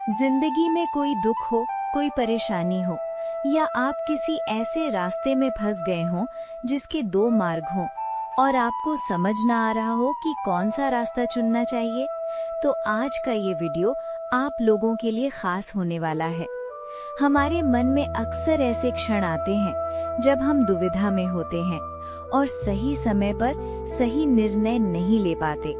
जिंदगी में कोई दुख हो, कोई परेशानी हो, या आप किसी ऐसे रास्ते में फंस गए हों जिसके दो मार्ग हों और आपको समझ ना आ रहा हो कि कौन सा रास्ता चुनना चाहिए, तो आज का ये वीडियो आप लोगों के लिए खास होने वाला है। हमारे मन में अक्सर ऐसे क्षण आते हैं जब हम दुविधा में होते हैं और सही समय पर सही निर्णय नहीं ले पाते।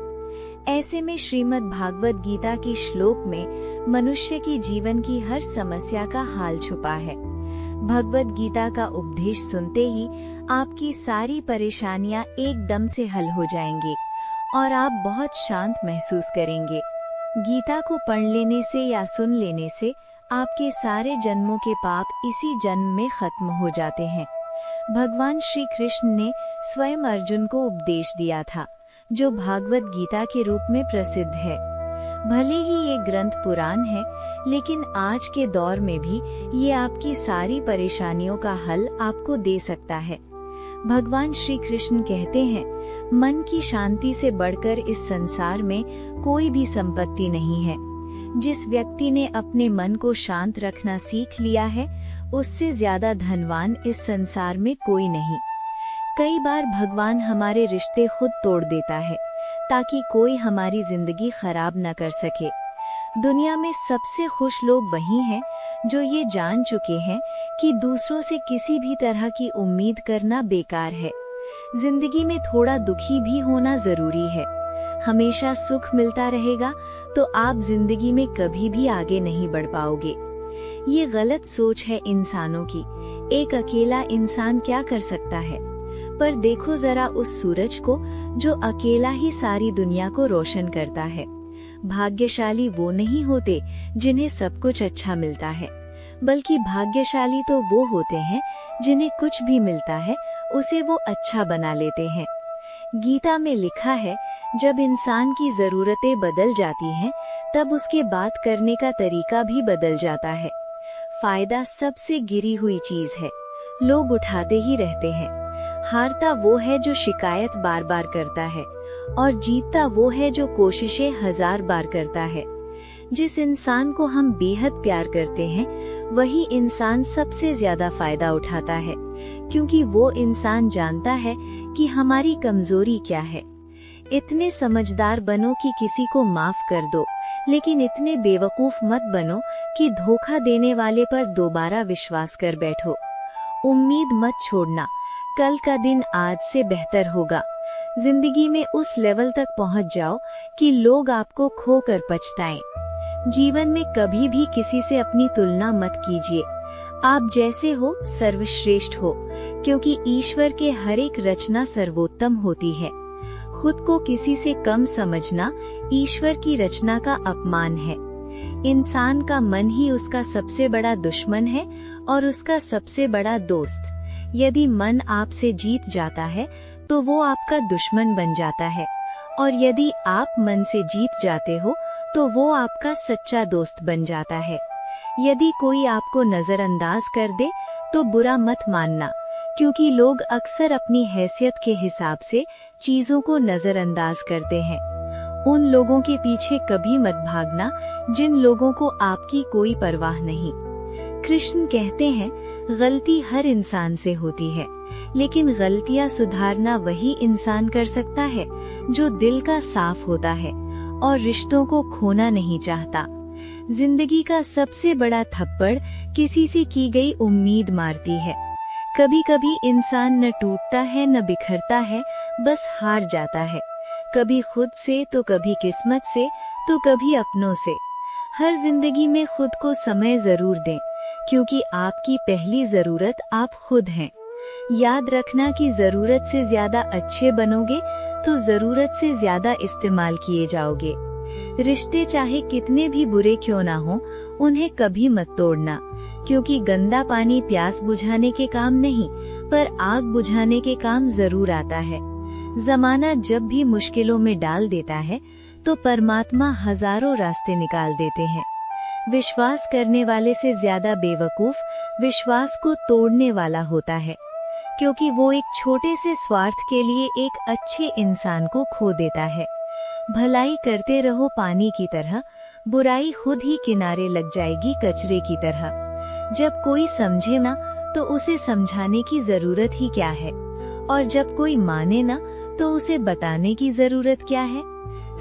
ऐसे में श्रीमद् भागवत गीता की श्लोक में मनुष्य की जीवन की हर समस्या का हाल छुपा है। भगवत गीता का उपदेश सुनते ही आपकी सारी परेशानियां एकदम से हल हो जाएंगी और आप बहुत शांत महसूस करेंगे। गीता को पढ़ लेने से या सुन लेने से आपके सारे जन्मों के पाप इसी जन्म में खत्म हो जाते हैं। भगवान श्री कृष्ण ने स्वयं अर्जुन को उपदेश दिया था, जो भागवत गीता के रूप में प्रसिद्ध है। भले ही ये ग्रंथ पुरान है, लेकिन आज के दौर में भी ये आपकी सारी परेशानियों का हल आपको दे सकता है। भगवान श्री कृष्ण कहते हैं, मन की शांति से बढ़कर इस संसार में कोई भी संपत्ति नहीं है। जिस व्यक्ति ने अपने मन को शांत रखना सीख लिया है, उससे ज्यादा धनवान इस संसार में कोई नहीं। कई बार भगवान हमारे रिश्ते खुद तोड़ देता है ताकि कोई हमारी जिंदगी खराब न कर सके। दुनिया में सबसे खुश लोग वही हैं जो ये जान चुके हैं कि दूसरों से किसी भी तरह की उम्मीद करना बेकार है। जिंदगी में थोड़ा दुखी भी होना जरूरी है। हमेशा सुख मिलता रहेगा तो आप जिंदगी में कभी भी आगे नहीं बढ़ पाओगे। ये गलत सोच है इंसानों की। एक अकेला इंसान क्या कर सकता है? पर देखो जरा उस सूरज को जो अकेला ही सारी दुनिया को रोशन करता है। भाग्यशाली वो नहीं होते जिन्हें सब कुछ अच्छा मिलता है, बल्कि भाग्यशाली तो वो होते हैं जिन्हें कुछ भी मिलता है उसे वो अच्छा बना लेते हैं। गीता में लिखा है, जब इंसान की जरूरतें बदल जाती हैं, तब उसके बात करने का तरीका भी बदल जाता है। फायदा सबसे गिरी हुई चीज है, लोग उठाते ही रहते हैं। हारता वो है जो शिकायत बार बार करता है और जीतता वो है जो कोशिशें 1000 बार करता है। जिस इंसान को हम बेहद प्यार करते हैं, वही इंसान सबसे ज्यादा फायदा उठाता है, क्योंकि वो इंसान जानता है कि हमारी कमजोरी क्या है। इतने समझदार बनो कि किसी को माफ कर दो, लेकिन इतने बेवकूफ मत बनो कि धोखा देने वाले पर दोबारा विश्वास कर बैठो। उम्मीद मत छोड़ना, कल का दिन आज से बेहतर होगा। जिंदगी में उस लेवल तक पहुंच जाओ कि लोग आपको खोकर पछताएं। जीवन में कभी भी किसी से अपनी तुलना मत कीजिए। आप जैसे हो सर्वश्रेष्ठ हो, क्योंकि ईश्वर के हर एक रचना सर्वोत्तम होती है। खुद को किसी से कम समझना ईश्वर की रचना का अपमान है। इंसान का मन ही उसका सबसे बड़ा दुश्मन है और उसका सबसे बड़ा दोस्त। यदि मन आपसे जीत जाता है तो वो आपका दुश्मन बन जाता है, और यदि आप मन से जीत जाते हो तो वो आपका सच्चा दोस्त बन जाता है। यदि कोई आपको नजरअंदाज कर दे तो बुरा मत मानना, क्योंकि लोग अक्सर अपनी हैसियत के हिसाब से चीजों को नजरअंदाज करते हैं। उन लोगों के पीछे कभी मत भागना जिन लोगों को आपकी कोई परवाह नहीं। कृष्ण कहते हैं, गलती हर इंसान से होती है, लेकिन गलतियां सुधारना वही इंसान कर सकता है जो दिल का साफ होता है और रिश्तों को खोना नहीं चाहता। जिंदगी का सबसे बड़ा थप्पड़ किसी से की गई उम्मीद मारती है। कभी कभी इंसान न टूटता है न बिखरता है, बस हार जाता है। कभी खुद से तो कभी किस्मत से तो कभी अपनों से। हर जिंदगी में खुद को समय जरूर दें, क्योंकि आपकी पहली जरूरत आप खुद हैं। याद रखना कि जरूरत से ज्यादा अच्छे बनोगे तो जरूरत से ज्यादा इस्तेमाल किए जाओगे। रिश्ते चाहे कितने भी बुरे क्यों ना हो, उन्हें कभी मत तोड़ना, क्योंकि गंदा पानी प्यास बुझाने के काम नहीं, पर आग बुझाने के काम जरूर आता है। जमाना जब भी मुश्किलों में डाल देता है तो परमात्मा हजारों रास्ते निकाल देते हैं। विश्वास करने वाले से ज्यादा बेवकूफ विश्वास को तोड़ने वाला होता है, क्योंकि वो एक छोटे से स्वार्थ के लिए एक अच्छे इंसान को खो देता है। भलाई करते रहो पानी की तरह, बुराई खुद ही किनारे लग जाएगी कचरे की तरह। जब कोई समझे ना तो उसे समझाने की जरूरत ही क्या है, और जब कोई माने ना तो उसे बताने की जरूरत क्या है।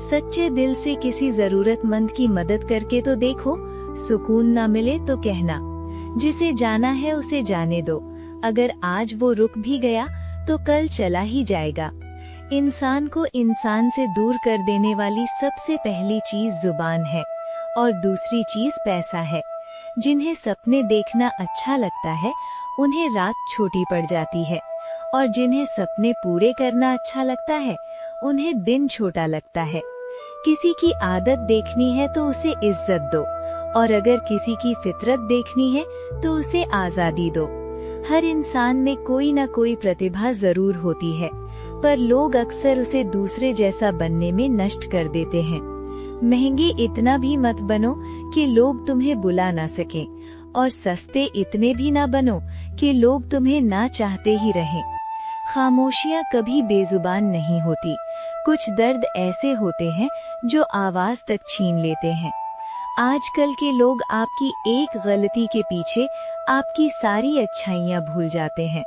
सच्चे दिल से किसी जरूरतमंद की मदद करके तो देखो, सुकून ना मिले तो कहना, जिसे जाना है उसे जाने दो, अगर आज वो रुक भी गया तो कल चला ही जाएगा। इंसान को इंसान से दूर कर देने वाली सबसे पहली चीज जुबान है, और दूसरी चीज पैसा है। जिन्हें सपने देखना अच्छा लगता है उन्हें रात छोटी पड़ जाती है, और जिन्हें सपने पूरे करना अच्छा लगता है उन्हें दिन छोटा लगता है। किसी की आदत देखनी है तो उसे इज्जत दो, और अगर किसी की फितरत देखनी है तो उसे आजादी दो। हर इंसान में कोई न कोई प्रतिभा जरूर होती है, पर लोग अक्सर उसे दूसरे जैसा बनने में नष्ट कर देते हैं। महंगे इतना भी मत बनो कि लोग तुम्हें बुला ना सकें, और सस्ते इतने भी ना बनो कि लोग तुम्हें ना चाहते ही रहें। खामोशियाँ कभी बेजुबान नहीं होती। कुछ दर्द ऐसे होते हैं जो आवाज तक छीन लेते हैं। आजकल के लोग आपकी एक गलती के पीछे आपकी सारी अच्छाइयाँ भूल जाते हैं।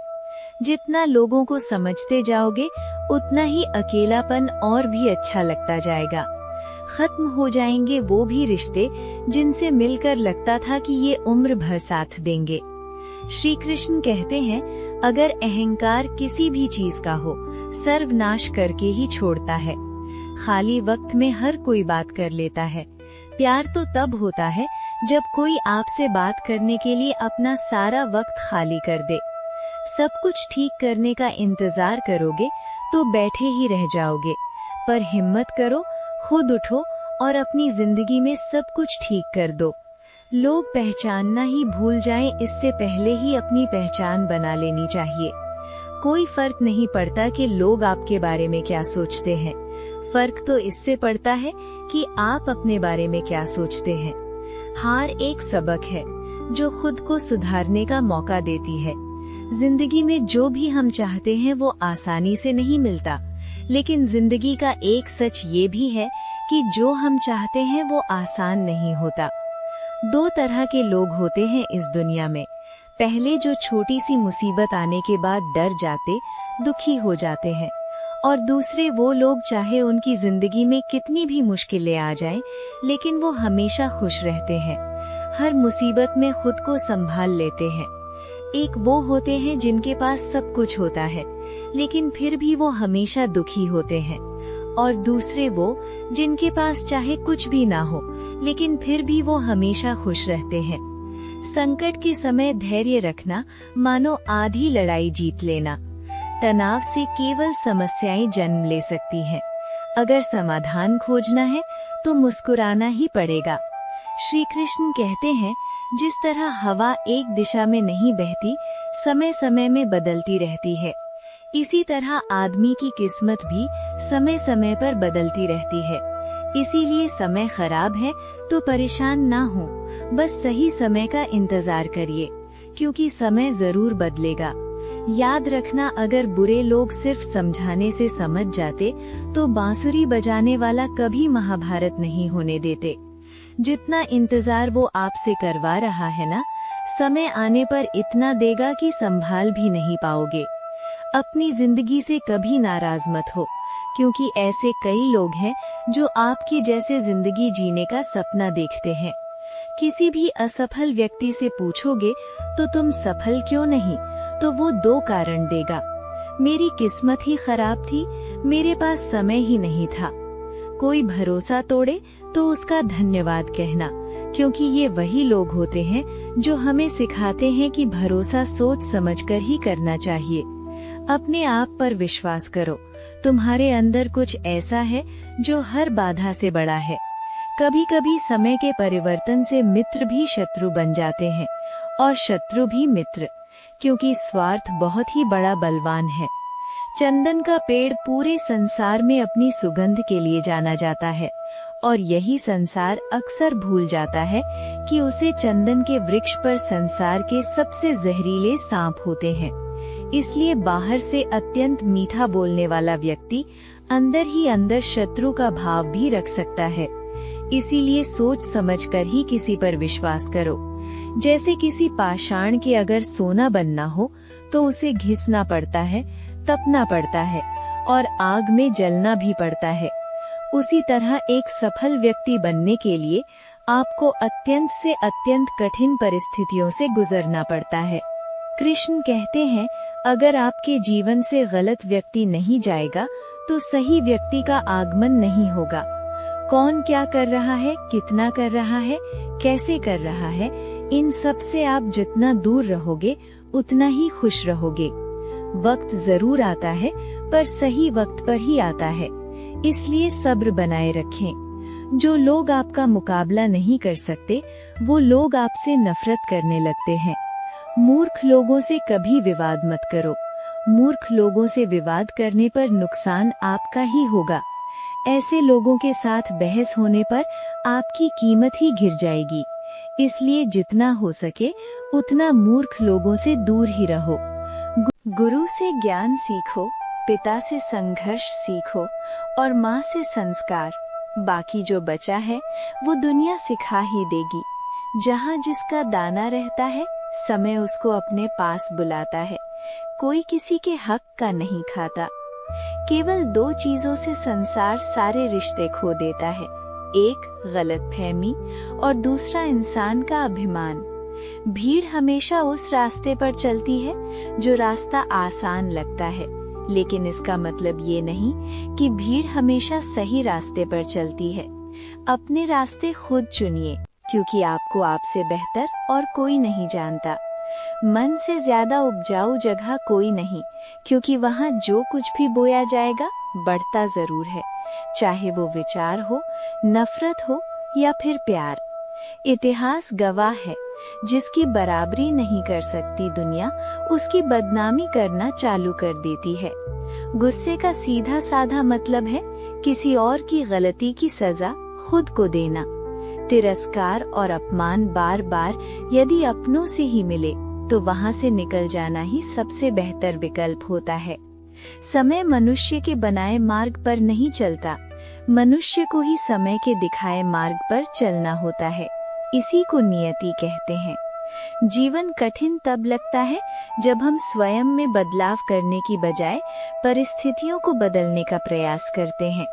जितना लोगों को समझते जाओगे उतना ही अकेलापन और भी अच्छा लगता जाएगा। खत्म हो जाएंगे वो भी रिश्ते जिनसे मिलकर लगता था कि ये उम्र भर साथ देंगे। श्री कृष्ण कहते हैं, अगर अहंकार किसी भी चीज का हो, सर्वनाश करके ही छोड़ता है। खाली वक्त में हर कोई बात कर लेता है। प्यार तो तब होता है जब कोई आपसे बात करने के लिए अपना सारा वक्त खाली कर दे। सब कुछ ठीक करने का इंतजार करोगे तो बैठे ही रह जाओगे, पर हिम्मत करो, खुद उठो और अपनी जिंदगी में सब कुछ ठीक कर दो। लोग पहचानना ही भूल जाएं, इससे पहले ही अपनी पहचान बना लेनी चाहिए। कोई फर्क नहीं पड़ता कि लोग आपके बारे में क्या सोचते हैं, फर्क तो इससे पड़ता है कि आप अपने बारे में क्या सोचते हैं। हार एक सबक है जो खुद को सुधारने का मौका देती है। जिंदगी में जो भी हम चाहते हैं वो आसानी से नहीं मिलता, लेकिन जिंदगी का एक सच ये भी है कि जो हम चाहते हैं वो आसान नहीं होता। दो तरह के लोग होते हैं इस दुनिया में। पहले जो छोटी सी मुसीबत आने के बाद डर जाते, दुखी हो जाते हैं, और दूसरे वो लोग चाहे उनकी जिंदगी में कितनी भी मुश्किलें आ जाएं, लेकिन वो हमेशा खुश रहते हैं, हर मुसीबत में खुद को संभाल लेते हैं। एक वो होते हैं जिनके पास सब कुछ होता है, लेकिन फिर भी वो हमेशा दुखी होते हैं, और दूसरे वो जिनके पास चाहे कुछ भी ना हो, लेकिन फिर भी वो हमेशा खुश रहते हैं। संकट के समय धैर्य रखना मानो आधी लड़ाई जीत लेना। तनाव से केवल समस्याएं जन्म ले सकती हैं। अगर समाधान खोजना है तो मुस्कुराना ही पड़ेगा। श्री कृष्ण कहते हैं, जिस तरह हवा एक दिशा में नहीं बहती, समय समय में बदलती रहती है, इसी तरह आदमी की किस्मत भी समय समय पर बदलती रहती है। इसीलिए समय खराब है तो परेशान ना हो, बस सही समय का इंतजार करिए, क्योंकि समय जरूर बदलेगा। याद रखना, अगर बुरे लोग सिर्फ समझाने से समझ जाते तो बांसुरी बजाने वाला कभी महाभारत नहीं होने देते। जितना इंतजार वो आपसे करवा रहा है ना, समय आने पर इतना देगा कि संभाल भी नहीं पाओगे। अपनी जिंदगी से कभी नाराज मत हो, क्योंकि ऐसे कई लोग हैं जो आपकी जैसे जिंदगी जीने का सपना देखते हैं। किसी भी असफल व्यक्ति से पूछोगे तो तुम सफल क्यों नहीं, तो वो दो कारण देगा। मेरी किस्मत ही खराब थी, मेरे पास समय ही नहीं था। कोई भरोसा तोड़े तो उसका धन्यवाद कहना, क्योंकि ये वही लोग होते हैं जो हमें सिखाते हैं कि भरोसा सोच समझकर ही करना चाहिए। अपने आप पर विश्वास करो, तुम्हारे अंदर कुछ ऐसा है जो हर बाधा से बड़ा है। कभी कभी समय के परिवर्तन से मित्र भी शत्रु बन जाते हैं, और शत्रु भी मित्र, क्योंकि स्वार्थ बहुत ही बड़ा बलवान है। चंदन का पेड़ पूरे संसार में अपनी सुगंध के लिए जाना जाता है, और यही संसार अक्सर भूल जाता है कि उसे चंदन के वृक्ष पर संसार के सबसे जहरीले सांप होते हैं। इसलिए बाहर से अत्यंत मीठा बोलने वाला व्यक्ति अंदर ही अंदर शत्रु का भाव भी रख सकता है। इसीलिए सोच समझकर ही किसी पर विश्वास करो। जैसे किसी पाषाण के अगर सोना बनना हो तो उसे घिसना पड़ता है, तपना पड़ता है और आग में जलना भी पड़ता है। उसी तरह एक सफल व्यक्ति बनने के लिए आपको अत्यंत से अत्यंत कठिन परिस्थितियों से गुजरना पड़ता है। कृष्ण कहते हैं, अगर आपके जीवन से गलत व्यक्ति नहीं जाएगा तो सही व्यक्ति का आगमन नहीं होगा। कौन क्या कर रहा है, कितना कर रहा है, कैसे कर रहा है, इन सब से आप जितना दूर रहोगे उतना ही खुश रहोगे। वक्त जरूर आता है पर सही वक्त पर ही आता है, इसलिए सब्र बनाए रखें। जो लोग आपका मुकाबला नहीं कर सकते वो लोग आपसे नफरत करने लगते हैं। मूर्ख लोगों से कभी विवाद मत करो। मूर्ख लोगों से विवाद करने पर नुकसान आपका ही होगा। ऐसे लोगों के साथ बहस होने पर आपकी कीमत ही गिर जाएगी। इसलिए जितना हो सके उतना मूर्ख लोगों से दूर ही रहो। गुरु से ज्ञान सीखो, पिता से संघर्ष सीखो और माँ से संस्कार। बाकी जो बचा है वो दुनिया सिखा ही देगी। जहाँ जिसका दाना रहता है समय उसको अपने पास बुलाता है। कोई किसी के हक का नहीं खाता। केवल दो चीजों से संसार सारे रिश्ते खो देता है, एक गलतफहमी और दूसरा इंसान का अभिमान। भीड़ हमेशा उस रास्ते पर चलती है जो रास्ता आसान लगता है, लेकिन इसका मतलब ये नहीं कि भीड़ हमेशा सही रास्ते पर चलती है। अपने रास्ते खुद चुनिए, क्योंकि आपको आपसे बेहतर और कोई नहीं जानता। मन से ज्यादा उपजाऊ जगह कोई नहीं, क्योंकि वहाँ जो कुछ भी बोया जाएगा बढ़ता जरूर है, चाहे वो विचार हो, नफरत हो या फिर प्यार। इतिहास गवाह है, जिसकी बराबरी नहीं कर सकती दुनिया, उसकी बदनामी करना चालू कर देती है। गुस्से का सीधा साधा मतलब है किसी और की गलती की सजा खुद को देना। तिरस्कार और अपमान बार बार यदि अपनों से ही मिले तो वहाँ से निकल जाना ही सबसे बेहतर विकल्प होता है। समय मनुष्य के बनाए मार्ग पर नहीं चलता, मनुष्य को ही समय के दिखाए मार्ग पर चलना होता है। इसी को नियति कहते हैं। जीवन कठिन तब लगता है जब हम स्वयं में बदलाव करने की बजाय परिस्थितियों को बदलने का प्रयास करते हैं।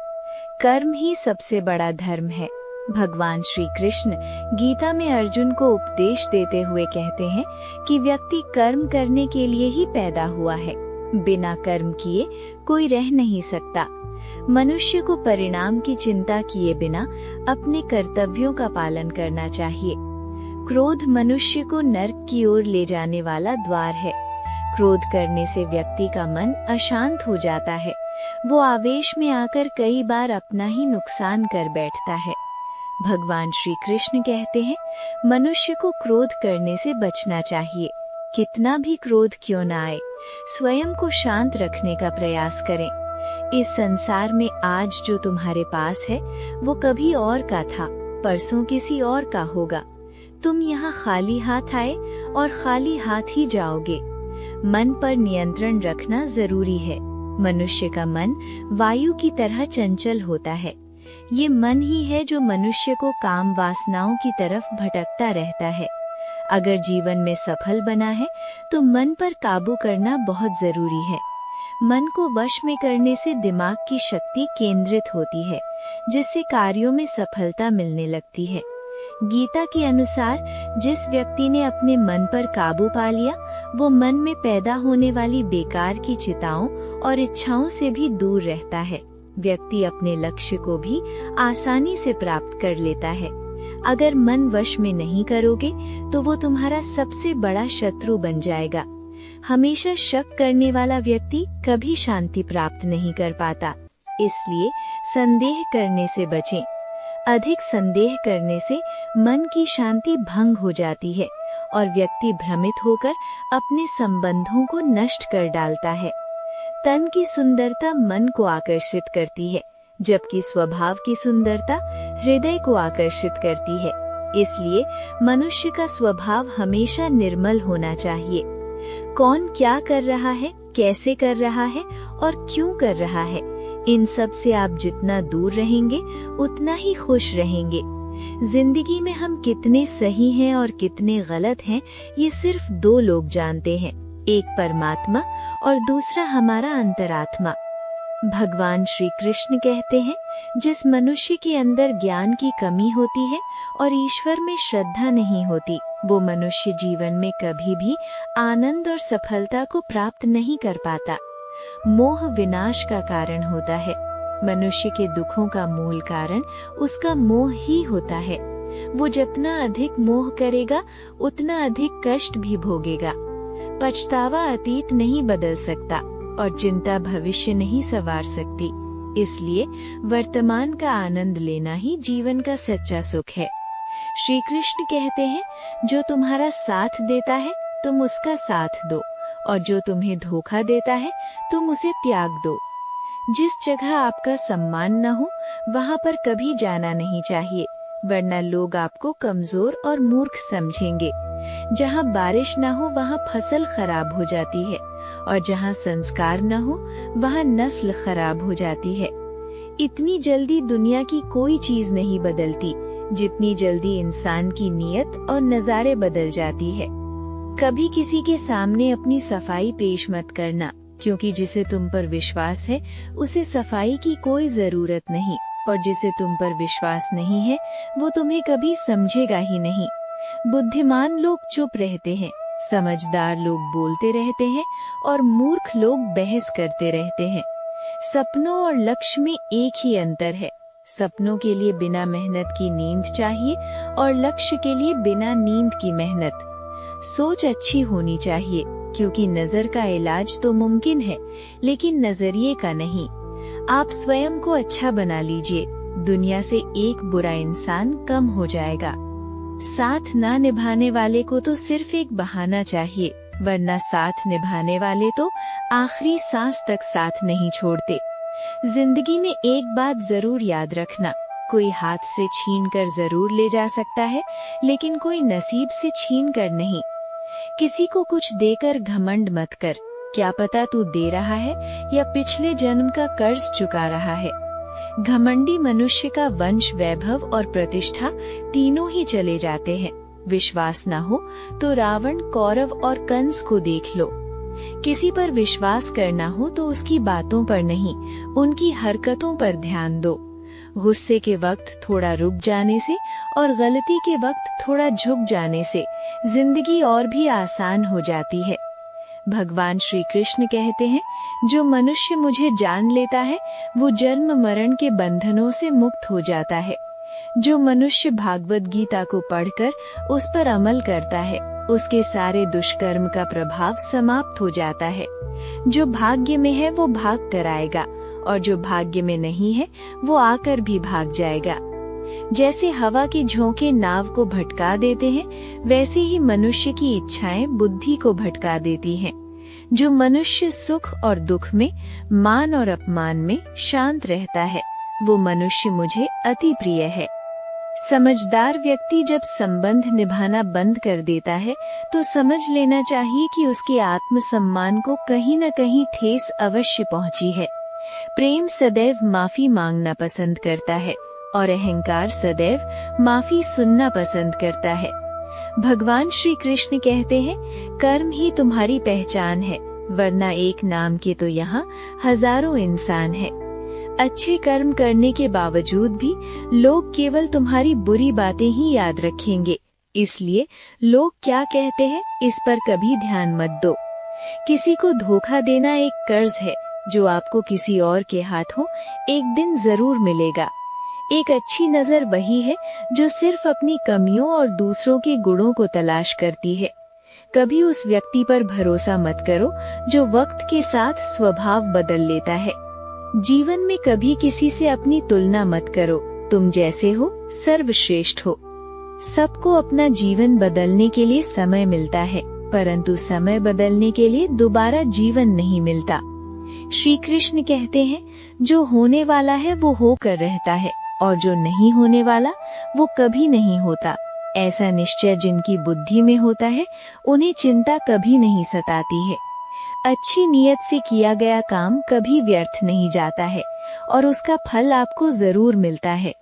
कर्म ही सबसे बड़ा धर्म है। भगवान श्री कृष्ण गीता में अर्जुन को उपदेश देते हुए कहते हैं कि व्यक्ति कर्म करने के लिए ही पैदा हुआ है। बिना कर्म किए कोई रह नहीं सकता। मनुष्य को परिणाम की चिंता किए बिना अपने कर्तव्यों का पालन करना चाहिए। क्रोध मनुष्य को नर्क की ओर ले जाने वाला द्वार है। क्रोध करने से व्यक्ति का मन अशांत हो जाता है। वो आवेश में आकर कई बार अपना ही नुकसान कर बैठता है। भगवान श्री कृष्ण कहते हैं, मनुष्य को क्रोध करने से बचना चाहिए। कितना भी क्रोध क्यों न आए, स्वयं को शांत रखने का प्रयास करें। इस संसार में आज जो तुम्हारे पास है वो कभी और का था, परसों किसी और का होगा। तुम यहाँ खाली हाथ आए और खाली हाथ ही जाओगे। मन पर नियंत्रण रखना जरूरी है। मनुष्य का मन वायु की तरह चंचल होता है। ये मन ही है जो मनुष्य को काम वासनाओं की तरफ भटकता रहता है। अगर जीवन में सफल बना है तो मन पर काबू करना बहुत जरूरी है। मन को वश में करने से दिमाग की शक्ति केंद्रित होती है, जिससे कार्यों में सफलता मिलने लगती है। गीता के अनुसार जिस व्यक्ति ने अपने मन पर काबू पा लिया वो मन में पैदा होने वाली बेकार की चिंताओं और इच्छाओं से भी दूर रहता है। व्यक्ति अपने लक्ष्य को भी आसानी से प्राप्त कर लेता है। अगर मन वश में नहीं करोगे तो वो तुम्हारा सबसे बड़ा शत्रु बन जाएगा। हमेशा शक करने वाला व्यक्ति कभी शांति प्राप्त नहीं कर पाता। इसलिए संदेह करने से बचें। अधिक संदेह करने से मन की शांति भंग हो जाती है और व्यक्ति भ्रमित होकर अपने संबंधों को नष्ट कर डालता है। तन की सुंदरता मन को आकर्षित करती है, जबकि स्वभाव की सुंदरता हृदय को आकर्षित करती है। इसलिए मनुष्य का स्वभाव हमेशा निर्मल होना चाहिए। कौन क्या कर रहा है, कैसे कर रहा है और क्यों कर रहा है, इन सब से आप जितना दूर रहेंगे उतना ही खुश रहेंगे। जिंदगी में हम कितने सही हैं और कितने गलत हैं ये सिर्फ दो लोग जानते हैं, एक परमात्मा और दूसरा हमारा अंतरात्मा। भगवान श्री कृष्ण कहते हैं, जिस मनुष्य के अंदर ज्ञान की कमी होती है और ईश्वर में श्रद्धा नहीं होती, वो मनुष्य जीवन में कभी भी आनंद और सफलता को प्राप्त नहीं कर पाता। मोह विनाश का कारण होता है। मनुष्य के दुखों का मूल कारण उसका मोह ही होता है। वो जितना अधिक मोह करेगा उतना अधिक कष्ट भी भोगेगा। पछतावा अतीत नहीं बदल सकता और चिंता भविष्य नहीं संवार सकती। इसलिए वर्तमान का आनंद लेना ही जीवन का सच्चा सुख है। श्री कृष्ण कहते हैं, जो तुम्हारा साथ देता है तुम उसका साथ दो, और जो तुम्हें धोखा देता है तुम उसे त्याग दो। जिस जगह आपका सम्मान न हो वहाँ पर कभी जाना नहीं चाहिए, वरना लोग आपको कमजोर और मूर्ख समझेंगे। जहाँ बारिश न हो वहाँ फसल खराब हो जाती है, और जहाँ संस्कार न हो वहाँ नस्ल खराब हो जाती है। इतनी जल्दी दुनिया की कोई चीज नहीं बदलती जितनी जल्दी इंसान की नीयत और नज़ारे बदल जाती है। कभी किसी के सामने अपनी सफाई पेश मत करना, क्योंकि जिसे तुम पर विश्वास है उसे सफाई की कोई जरूरत नहीं, और जिसे तुम पर विश्वास नहीं है वो तुम्हें कभी समझेगा ही नहीं। बुद्धिमान लोग चुप रहते हैं, समझदार लोग बोलते रहते हैं और मूर्ख लोग बहस करते रहते हैं। सपनों और लक्ष्य में एक ही अंतर है। सपनों के लिए बिना मेहनत की नींद चाहिए और लक्ष्य के लिए बिना नींद की मेहनत। सोच अच्छी होनी चाहिए, क्योंकि नजर का इलाज तो मुमकिन है लेकिन नजरिए का नहीं। आप स्वयं को अच्छा बना लीजिए, दुनिया से एक बुरा इंसान कम हो जाएगा। साथ ना निभाने वाले को तो सिर्फ एक बहाना चाहिए, वरना साथ निभाने वाले तो आखिरी सांस तक साथ नहीं छोड़ते। जिंदगी में एक बात जरूर याद रखना, कोई हाथ से छीन कर जरूर ले जा सकता है, लेकिन कोई नसीब से छीन कर नहीं। किसी को कुछ देकर घमंड मत कर, क्या पता तू दे रहा है या पिछले जन्म का कर्ज चुका रहा है। घमंडी मनुष्य का वंश, वैभव और प्रतिष्ठा तीनों ही चले जाते हैं। विश्वास न हो तो रावण, कौरव और कंस को देख लो। किसी पर विश्वास करना हो तो उसकी बातों पर नहीं, उनकी हरकतों पर ध्यान दो। गुस्से के वक्त थोड़ा रुक जाने से और गलती के वक्त थोड़ा झुक जाने से जिंदगी और भी आसान हो जाती है। भगवान श्री कृष्ण कहते हैं, जो मनुष्य मुझे जान लेता है वो जन्म मरण के बंधनों से मुक्त हो जाता है। जो मनुष्य भागवत गीता को पढ़कर उस पर अमल करता है, उसके सारे दुष्कर्म का प्रभाव समाप्त हो जाता है। जो भाग्य में है वो भाग कर आएगा, और जो भाग्य में नहीं है वो आकर भी भाग जाएगा। जैसे हवा के झोंके नाव को भटका देते हैं, वैसे ही मनुष्य की इच्छाएं बुद्धि को भटका देती हैं। जो मनुष्य सुख और दुख में, मान और अपमान में शांत रहता है, वो मनुष्य मुझे अति प्रिय है। समझदार व्यक्ति जब संबंध निभाना बंद कर देता है तो समझ लेना चाहिए कि उसके आत्मसम्मान को कहीं न कहीं ठेस अवश्य पहुंची है। प्रेम सदैव माफी मांगना पसंद करता है और अहंकार सदैव माफी सुनना पसंद करता है। भगवान श्री कृष्ण कहते हैं, कर्म ही तुम्हारी पहचान है, वरना एक नाम के तो यहाँ हजारों इंसान है। अच्छे कर्म करने के बावजूद भी लोग केवल तुम्हारी बुरी बातें ही याद रखेंगे, इसलिए लोग क्या कहते हैं इस पर कभी ध्यान मत दो। किसी को धोखा देना एक कर्ज है जो आपको किसी और के हाथों एक दिन जरूर मिलेगा। एक अच्छी नजर वही है जो सिर्फ अपनी कमियों और दूसरों के गुणों को तलाश करती है। कभी उस व्यक्ति पर भरोसा मत करो जो वक्त के साथ स्वभाव बदल लेता है। जीवन में कभी किसी से अपनी तुलना मत करो, तुम जैसे हो सर्वश्रेष्ठ हो। सबको अपना जीवन बदलने के लिए समय मिलता है, परंतु समय बदलने के लिए दोबारा जीवन नहीं मिलता। श्री कृष्ण कहते हैं, जो होने वाला है वो होकर रहता है, और जो नहीं होने वाला वो कभी नहीं होता। ऐसा निश्चय जिनकी बुद्धि में होता है उन्हें चिंता कभी नहीं सताती है। अच्छी नीयत से किया गया काम कभी व्यर्थ नहीं जाता है, और उसका फल आपको जरूर मिलता है।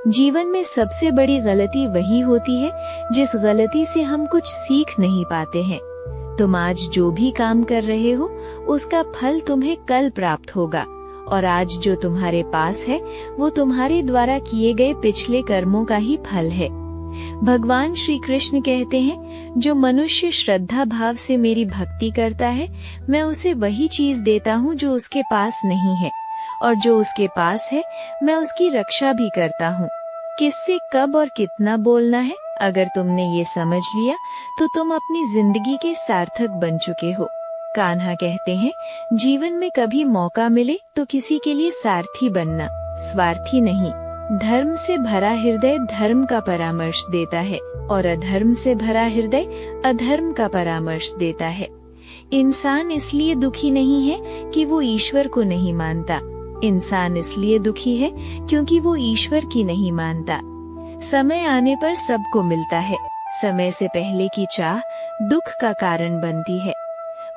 जीवन में सबसे बड़ी गलती वही होती है जिस गलती से हम कुछ सीख नहीं पाते हैं। तुम आज जो भी काम कर रहे हो उसका फल तुम्हें कल प्राप्त होगा, और आज जो तुम्हारे पास है वो तुम्हारे द्वारा किए गए पिछले कर्मों का ही फल है। भगवान श्री कृष्ण कहते हैं, जो मनुष्य श्रद्धा भाव से मेरी भक्ति करता है, मैं उसे वही चीज देता हूँ जो उसके पास नहीं है, और जो उसके पास है मैं उसकी रक्षा भी करता हूँ। किससे कब और कितना बोलना है, अगर तुमने ये समझ लिया तो तुम अपनी जिंदगी के सार्थक बन चुके हो। कान्हा कहते हैं, जीवन में कभी मौका मिले तो किसी के लिए सारथी बनना, स्वार्थी नहीं। धर्म से भरा हृदय धर्म का परामर्श देता है, और अधर्म से भरा हृदय अधर्म का परामर्श देता है। इंसान इसलिए दुखी नहीं है कि वो ईश्वर को नहीं मानता। इंसान इसलिए दुखी है क्योंकि वो ईश्वर की नहीं मानता। समय आने पर सबको मिलता है। समय से पहले की चाह दुख का कारण बनती है।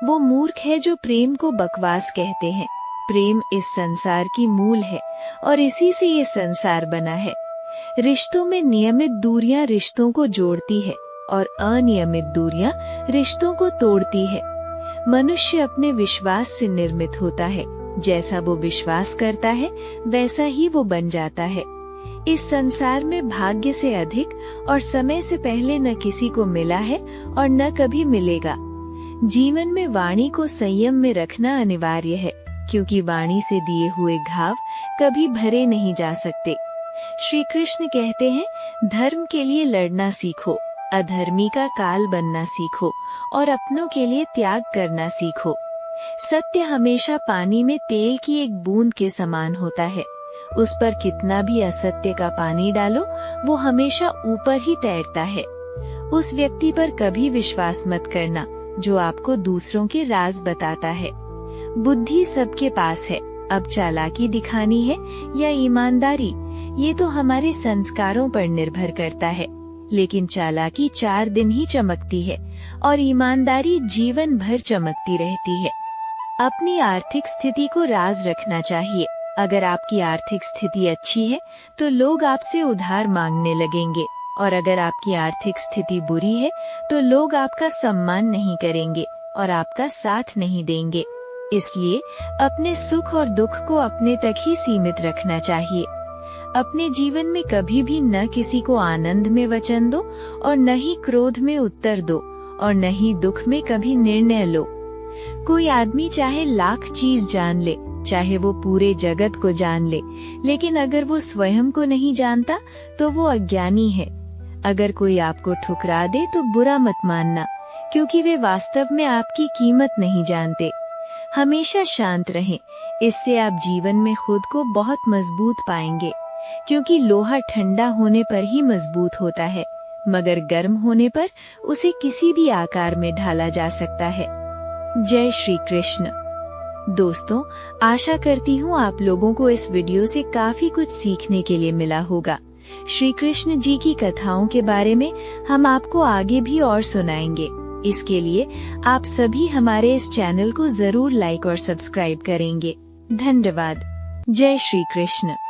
वो मूर्ख है जो प्रेम को बकवास कहते हैं। प्रेम इस संसार की मूल है और इसी से ये संसार बना है। रिश्तों में नियमित दूरियां रिश्तों को जोड़ती है और अनियमित दूरियां रिश्तों को तोड़ती है। मनुष्य अपने विश्वास से निर्मित होता है। जैसा वो विश्वास करता है वैसा ही वो बन जाता है। इस संसार में भाग्य से अधिक और समय से पहले न किसी को मिला है और न कभी मिलेगा। जीवन में वाणी को संयम में रखना अनिवार्य है, क्योंकि वाणी से दिए हुए घाव कभी भरे नहीं जा सकते। श्री कृष्ण कहते हैं, धर्म के लिए लड़ना सीखो, अधर्मी का काल बनना सीखो और अपनों के लिए त्याग करना सीखो। सत्य हमेशा पानी में तेल की एक बूंद के समान होता है। उस पर कितना भी असत्य का पानी डालो वो हमेशा ऊपर ही तैरता है। उस व्यक्ति पर कभी विश्वास मत करना जो आपको दूसरों के राज बताता है। बुद्धि सबके पास है, अब चालाकी दिखानी है या ईमानदारी, ये तो हमारे संस्कारों पर निर्भर करता है। लेकिन चालाकी 4 दिन ही चमकती है और ईमानदारी जीवन भर चमकती रहती है। अपनी आर्थिक स्थिति को राज रखना चाहिए। अगर आपकी आर्थिक स्थिति अच्छी है तो लोग आपसे उधार मांगने लगेंगे, और अगर आपकी आर्थिक स्थिति बुरी है तो लोग आपका सम्मान नहीं करेंगे और आपका साथ नहीं देंगे। इसलिए अपने सुख और दुख को अपने तक ही सीमित रखना चाहिए। अपने जीवन में कभी भी न किसी को आनंद में वचन दो और न ही क्रोध में उत्तर दो, और न ही दुख में कभी निर्णय लो। कोई आदमी चाहे लाख चीज जान ले, चाहे वो पूरे जगत को जान ले, लेकिन अगर वो स्वयं को नहीं जानता तो वो अज्ञानी है। अगर कोई आपको ठुकरा दे तो बुरा मत मानना, क्योंकि वे वास्तव में आपकी कीमत नहीं जानते। हमेशा शांत रहें, इससे आप जीवन में खुद को बहुत मजबूत पाएंगे, क्योंकि लोहा ठंडा होने पर ही मजबूत होता है, मगर गर्म होने पर उसे किसी भी आकार में ढाला जा सकता है। जय श्री कृष्ण। दोस्तों, आशा करती हूँ आप लोगों को इस वीडियो से काफी कुछ सीखने के लिए मिला होगा। श्री कृष्ण जी की कथाओं के बारे में हम आपको आगे भी और सुनाएंगे। इसके लिए आप सभी हमारे इस चैनल को जरूर लाइक और सब्सक्राइब करेंगे। धन्यवाद। जय श्री कृष्ण।